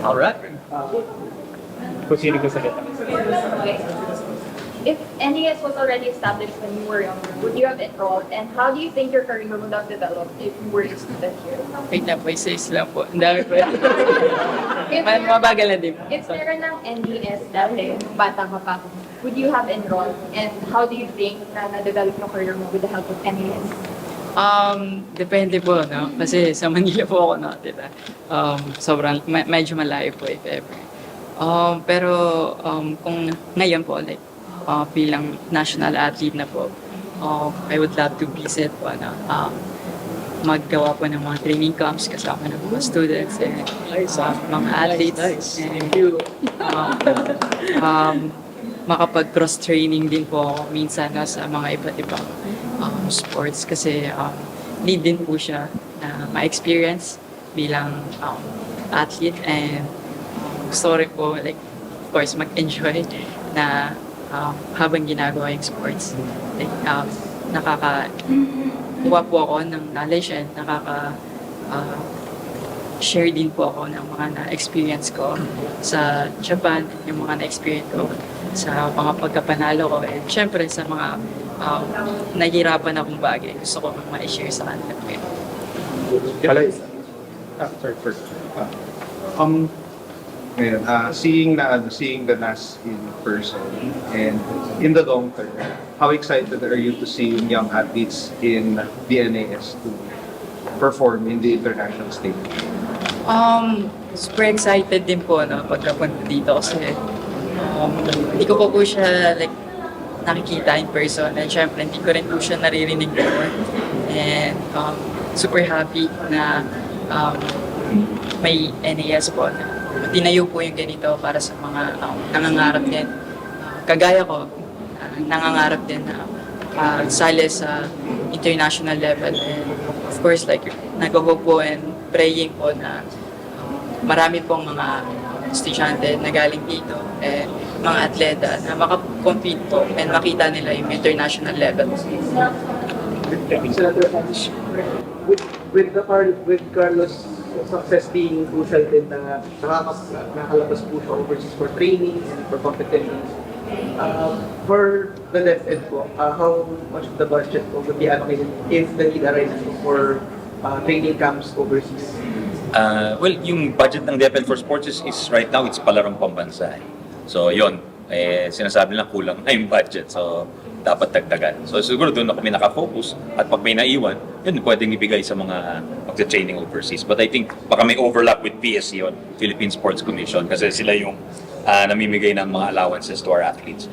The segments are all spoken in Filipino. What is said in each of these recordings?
Alright. Kung sino ko salita. Okay. If NES was already established when you were younger, would you have enrolled? And how do you think your career would have developed if you were a student here? Wait na po, isa-is lang po. Ang dami po. If, Mabagal na din po. if meron ng NES dati, nung bata ka pa, would you have enrolled? And how do you think na na-develop yung career mo with the help of NES? Depende po, no? Kasi sa Manila po ako nakatira. Sobrang, medyo malayo po if ever. Pero kung ngayon po, like, bilang national athlete na po, I would love to visit po, maggawa po ng mga training camps kasama ng mga students and mga athletes. And, makapag-cross-training din po ako minsan sa mga iba't ibang sports kasi need din po siya na ma-experience bilang athlete and gusto ko rin po, like, of course, mag-enjoy na habang ginagawa yung sports. Like, nakaka-kuha po ako ng knowledge and share din po ako ng mga na-experience ko sa Japan, yung mga na-experience ko sa mga pagkapanalo ko, and syempre sa mga nahihirapan akong bagay. Gusto ko ma-share sa kanila. Sorry, first. Ngayon, seeing the NAS in person and in the long term, how excited are you to see young athletes in the NAS to perform in the international stage? Super excited din po pagkapunta dito kasi hindi ko po siya like nakikita in person and syempre hindi ko rin po siya naririnig before and super happy na may NAS po na tinayo po yung ganito para sa mga nangangarap din. Kagaya ko, nangangarap din na sali sa international level and of course like nag-hope po and praying po na marami pong mga estudyante na galing dito and mga atleta na makakompete po and makita nila yung international level. With Carlos success being crucial din na nakalabas po siya overseas for training and for competitions. For the DepEd po, how much of the budget would be allocated if the need arises for training camps overseas? Well, yung budget ng DepEd for Sports is right now, it's palarong pambansa. So, yun. Sinasabi lang kulang na yung budget. So, dapat dagdagan. So, siguro doon na kami nakafocus. At pag may naiwan, yun pwedeng ibigay sa mga magsa-training overseas. But I think baka may overlap with PSC yun, Philippine Sports Commission, kasi sila yung namimigay ng mga allowances to our athletes.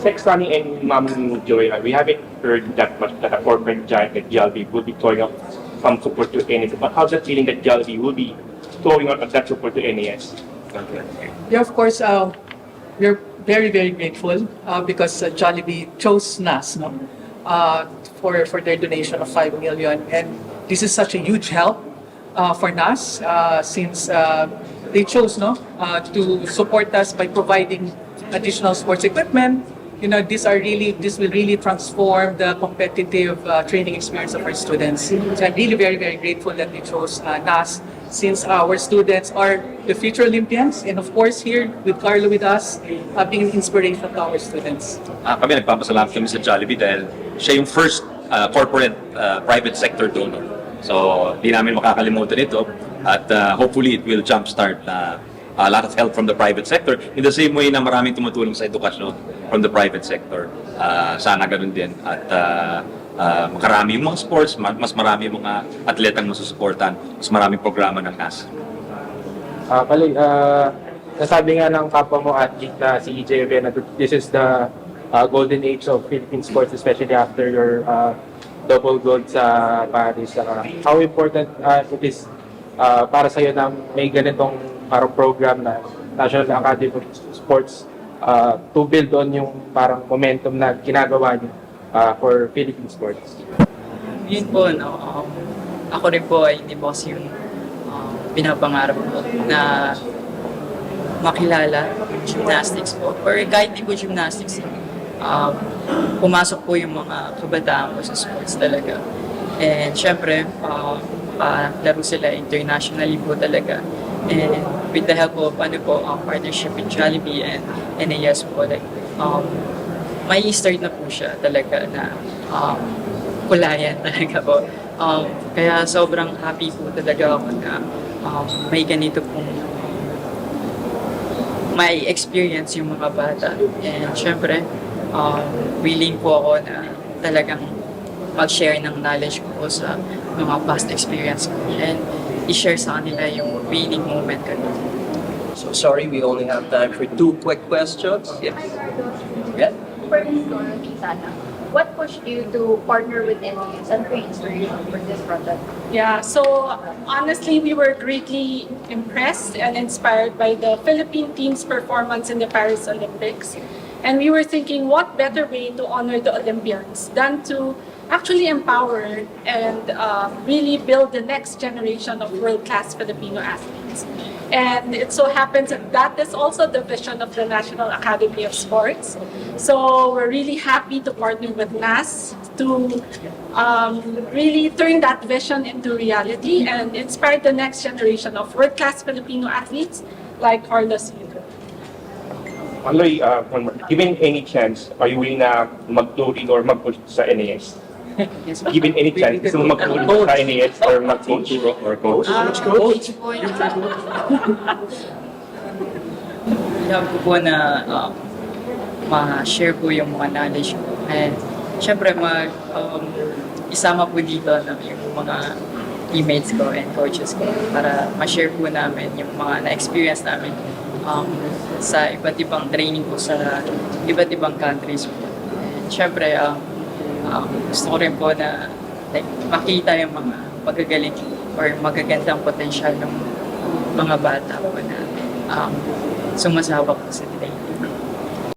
Sex Sunny and Ma'am Joy, we haven't heard that much that a corporate giant like Jollibee will be throwing up some support to NAS. But how's that feeling that Jollibee will be throwing out that support to NAS? Yeah, of course, we're very, very grateful because Jollibee chose NAS for their donation of 5 million. And this is such a huge help for NAS since they chose to support us by providing additional sports equipment. You know, this will really transform the competitive training experience of our students. So I'm really very, very grateful that they chose NAS since our students are the future Olympians, and of course here with Carlo with us, being an inspiration to our students. Kami nagpapasalamat kami sa Jollibee dahil siya yung first corporate private sector donor. So, di namin makakalimutan ito at hopefully it will jumpstart a lot of help from the private sector in the same way na maraming tumutulong sa edukasyon from the private sector. Sana ganun din at makarami yung mga sports, mas marami yung mga atletang masusuportan, mas maraming programa ng NAS. Nasabi nga ng kapwa mo athlete na si EJ Avena, this is the golden age of Philippine sports, especially after your double gold sa Paris. How important it is para sa'yo na may ganitong parang program na National Academy of Sports to build on yung parang momentum na ginagawa niyo for Philippine sports? Yun po, ako rin po ay hindi po kasi yung pinapangarap ko na makilala yung gymnastics po. Or kahit di po gymnastics, pumasok po yung mga kabataan ko sa sports talaga. And syempre, laro sila internationally po talaga. And with the help of partnership with Jollibee and NAS po, like, may start na po siya talaga na kulayan talaga po. Kaya sobrang happy po talaga ako na may ganito pong may experience yung mga bata. And syempre, willing po ako na talagang mag-share ng knowledge ko po sa mga past experience ko and i-share sa kanila yung winning moment ko. So sorry, we only have time for 2 quick questions. Yes. Hi, Carlos. Yeah. First, Sana, what pushed you to partner with NES and create inspiration for this project? Yeah, so honestly, we were greatly impressed and inspired by the Philippine team's performance in the Paris Olympics. And we were thinking, what better way to honor the Olympians than to actually empower and really build the next generation of world-class Filipino athletes. And it so happens that that is also the vision of the National Academy of Sports. So we're really happy to partner with NAS to really turn that vision into reality and inspire the next generation of world-class Filipino athletes like Carlos Yulo. Aloy, given any chance, are you willing na mag-turing or mag-coach sa NAS? Yes, po. Given any chance, gusto mo mag-turing sa NAS or mag-coach? Or coach? Coach po yung love ko po na ma-share po yung mga knowledge ko. And syempre, isama po dito yung mga teammates ko and coaches ko para ma-share po namin yung mga na-experience namin sa iba't ibang training ko sa iba't ibang countries po. And syempre, gusto ko rin po na makita yung mga magagaling or magagandang potensyal ng mga bata po na sumasabak po sa training.